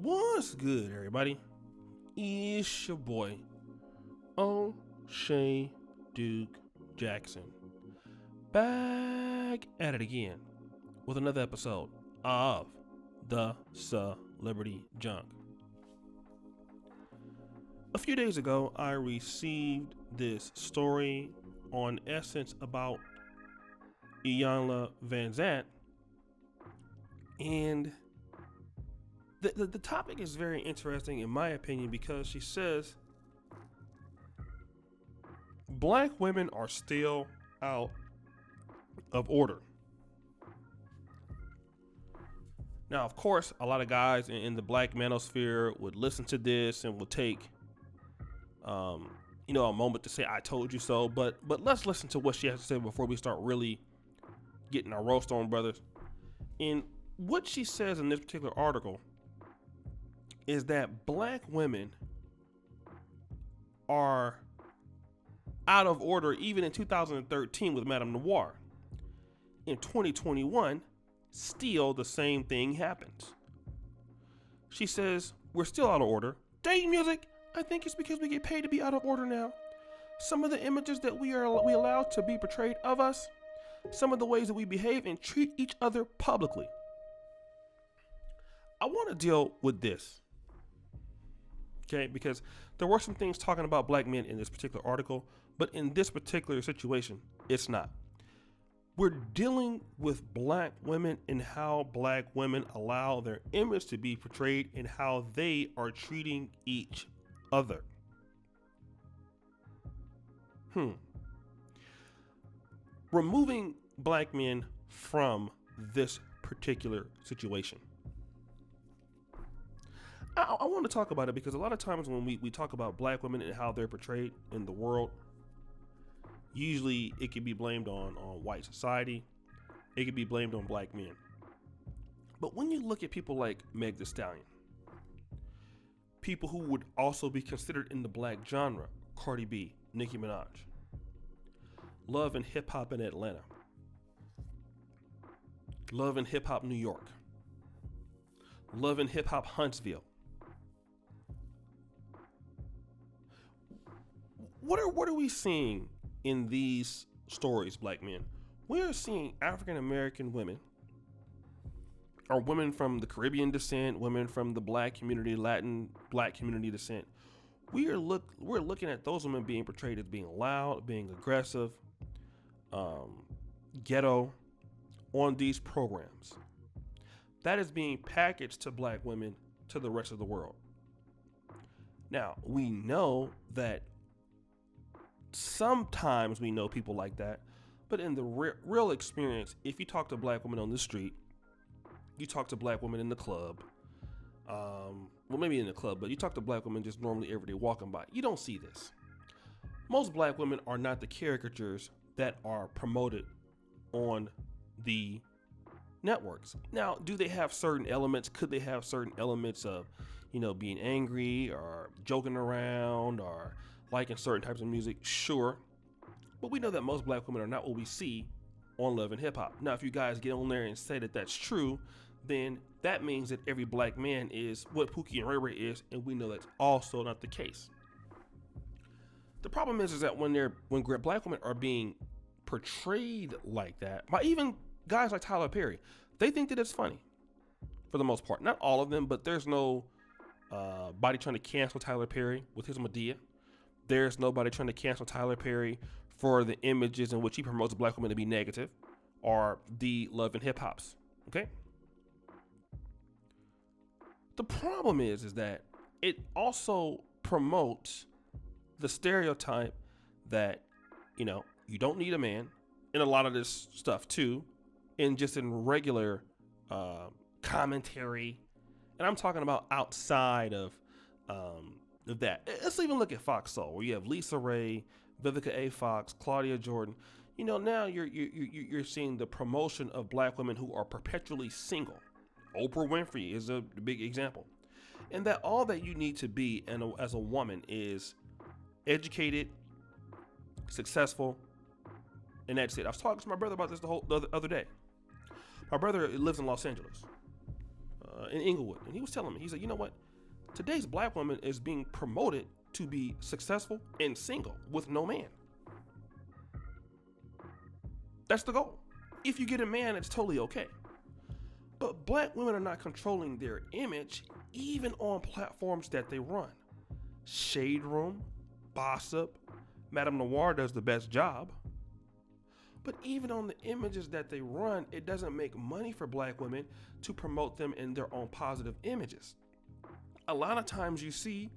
What's good, everybody? It's your boy, O'Shea Duke Jackson, back at it again with another episode of the Celebrity Junk. A few days ago, I received this story on Essence about Iyanla Vanzant, and the topic is very interesting in my opinion because she says black women are still out of order. Now, of course, a lot of guys in the black manosphere would listen to this and would take, a moment to say, "I told you so." But let's listen to what she has to say before we start really getting our roast on, brothers. And what she says in this particular article is that black women are out of order even in 2013 with Madame Noir. In 2021, still the same thing happens. She says, we're still out of order. Dating music, I think it's because we get paid to be out of order now. Some of the images that we allow to be portrayed of us, some of the ways that we behave and treat each other publicly. I want to deal with this. Okay, because there were some things talking about black men in this particular article, but in this particular situation, it's not. We're dealing with black women and how black women allow their image to be portrayed and how they are treating each other. Removing black men from this particular situation. I want to talk about it because a lot of times when we talk about black women and how they're portrayed in the world, usually it can be blamed on white society. It can be blamed on black men. But when you look at people like Meg Thee Stallion, people who would also be considered in the black genre, Cardi B, Nicki Minaj, Love and Hip Hop in Atlanta, Love and Hip Hop New York, Love and Hip Hop Huntsville. What are we seeing in these stories, black men? We are seeing African American women, or women from the Caribbean descent, women from the black community, Latin black community descent. We're looking at those women being portrayed as being loud, being aggressive, ghetto on these programs. That is being packaged to black women to the rest of the world. Now, we know that sometimes we know people like that, but in the real experience, if you talk to black women on the street, you talk to black women in the club, maybe in the club, but you talk to black women just normally every day walking by, you don't see this. Most black women are not the caricatures that are promoted on the networks. Now, do they have certain elements? Could they have certain elements of, being angry or joking around or liking certain types of music? Sure. But we know that most black women are not what we see on Love and Hip Hop. Now, if you guys get on there and say that that's true, then that means that every black man is what Pookie and Ray Ray is, and we know that's also not the case. The problem is that when black women are being portrayed like that by even guys like Tyler Perry, they think that it's funny for the most part. Not all of them, but there's no body trying to cancel Tyler Perry with his Madea. There's nobody trying to cancel Tyler Perry for the images in which he promotes black women to be negative, or the Love and Hip Hops. Okay. The problem is that it also promotes the stereotype that, you don't need a man in a lot of this stuff too, and just in regular commentary. And I'm talking about outside of that. Let's even look at Fox Soul, where you have Lisa Ray, Vivica A. Fox, Claudia Jordan. Now you're seeing the promotion of black women who are perpetually single. Oprah Winfrey is a big example. And that all that you need to be as a woman is educated, successful, and that's it. I was talking to my brother about this the other day. My brother lives in Los Angeles. in Inglewood, and he was telling me, he said, you know what? Today's black woman is being promoted to be successful and single with no man. That's the goal. If you get a man, it's totally okay. But black women are not controlling their image, even on platforms that they run. Shade Room, Gossip, Madame Noir does the best job. But even on the images that they run, it doesn't make money for black women to promote them in their own positive images. A lot of times you see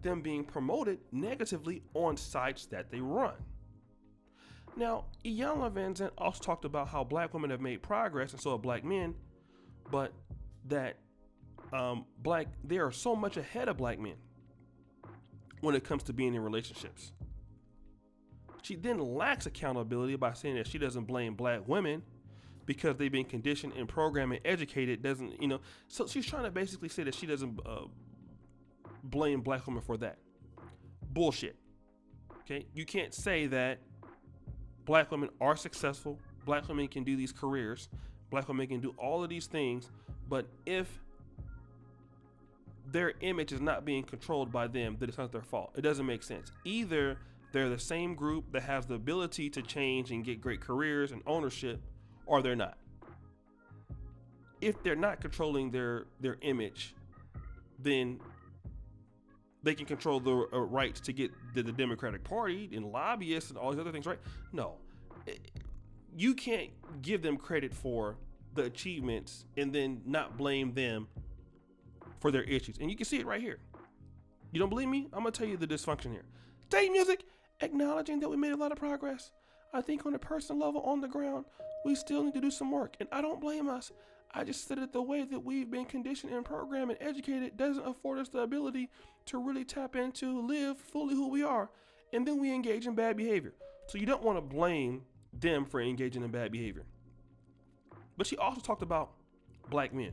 them being promoted negatively on sites that they run. Now, Iyanla Vanzant also talked about how black women have made progress, and so have black men, but that they are so much ahead of black men when it comes to being in relationships. She then lacks accountability by saying that she doesn't blame black women because they've been conditioned and programmed and educated. So she's trying to basically say that she doesn't blame black women for that. Bullshit. Okay, you can't say that black women are successful, black women can do these careers, black women can do all of these things, but if their image is not being controlled by them, then it's not their fault. It doesn't make sense. Either they're the same group that has the ability to change and get great careers and ownership, or they're not. If they're not controlling their image, then they can control the rights to get the Democratic Party and lobbyists and all these other things, right? No. You can't give them credit for the achievements and then not blame them for their issues. And you can see it right here. You don't believe me? I'm going to tell you the dysfunction here. Day music, acknowledging that we made a lot of progress. I think on a personal level, on the ground, we still need to do some work. And I don't blame us. I just said that the way that we've been conditioned and programmed and educated doesn't afford us the ability to really tap into, live fully who we are. And then we engage in bad behavior. So you don't want to blame them for engaging in bad behavior. But she also talked about black men.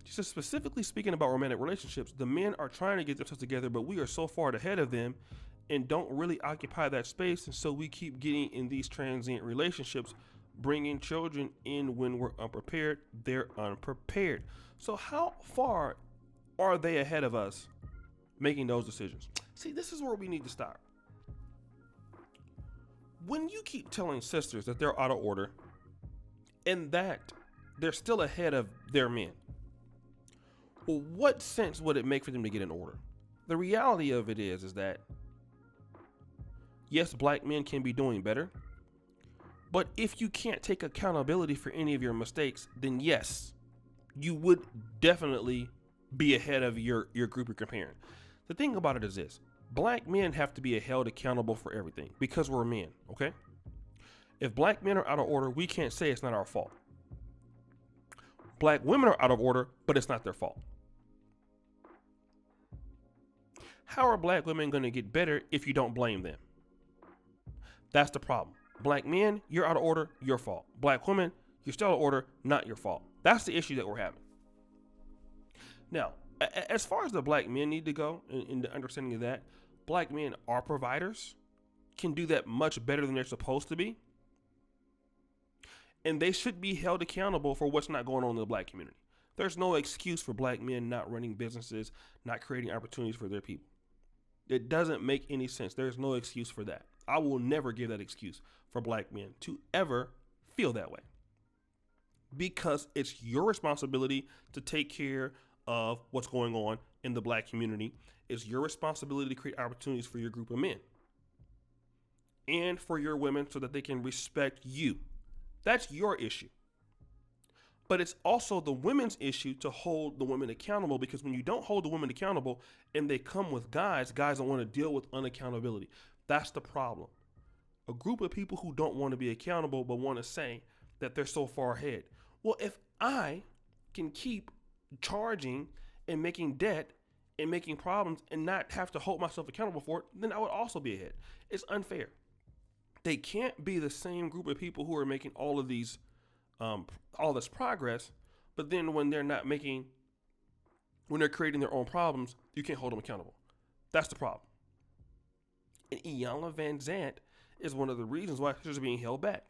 She said, specifically speaking about romantic relationships, the men are trying to get themselves together, but we are so far ahead of them and don't really occupy that space. And so we keep getting in these transient relationships, bringing children in when we're unprepared. They're unprepared. So how far are they ahead of us making those decisions? See, this is where we need to start. When you keep telling sisters that they're out of order and that they're still ahead of their men, well, what sense would it make for them to get in order? The reality of it is that yes, black men can be doing better, but if you can't take accountability for any of your mistakes, then yes, you would definitely be ahead of your group you're comparing. The thing about it is this: black men have to be held accountable for everything because we're men, okay? If black men are out of order, we can't say it's not our fault. Black women are out of order, but it's not their fault. How are black women going to get better if you don't blame them? That's the problem. Black men, you're out of order, your fault. Black women, you're still out of order, not your fault. That's the issue that we're having. Now, as far as the black men need to go in the understanding of that, black men are providers, can do that much better than they're supposed to be. And they should be held accountable for what's not going on in the black community. There's no excuse for black men not running businesses, not creating opportunities for their people. It doesn't make any sense. There's no excuse for that. I will never give that excuse for black men to ever feel that way. Because it's your responsibility to take care of what's going on in the black community. It's your responsibility to create opportunities for your group of men and for your women so that they can respect you. That's your issue. But it's also the women's issue to hold the women accountable, because when you don't hold the women accountable and they come with guys don't want to deal with unaccountability. That's the problem. A group of people who don't want to be accountable but want to say that they're so far ahead. Well, if I can keep charging and making debt and making problems and not have to hold myself accountable for it, then I would also be ahead. It's unfair. They can't be the same group of people who are making all of these all this progress, but then when they're creating their own problems, you can't hold them accountable. That's the problem. And Iyanla Vanzant is one of the reasons why she's being held back.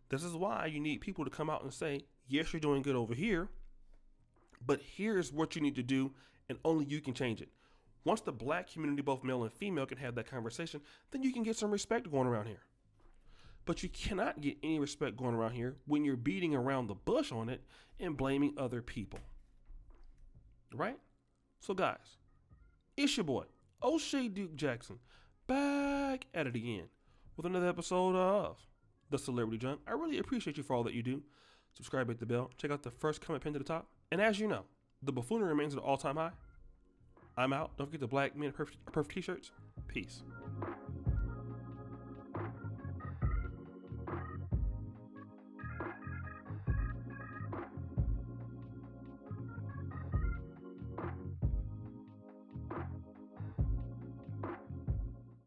This is why you need people to come out and say, yes, you're doing good over here, But here's what you need to do, and only you can change it. Once the black community, both male and female, can have that conversation, then you can get some respect going around here. But you cannot get any respect going around here when you're beating around the bush on it and blaming other people. Right? So guys, it's your boy, O'Shea Duke Jackson, back at it again with another episode of The Celebrity Junk. I really appreciate you for all that you do. Subscribe, hit the bell, check out the first comment pinned to the top. And as you know, the buffoonery remains at an all-time high. I'm out. Don't forget the Black Men Perfect t-shirts. Peace.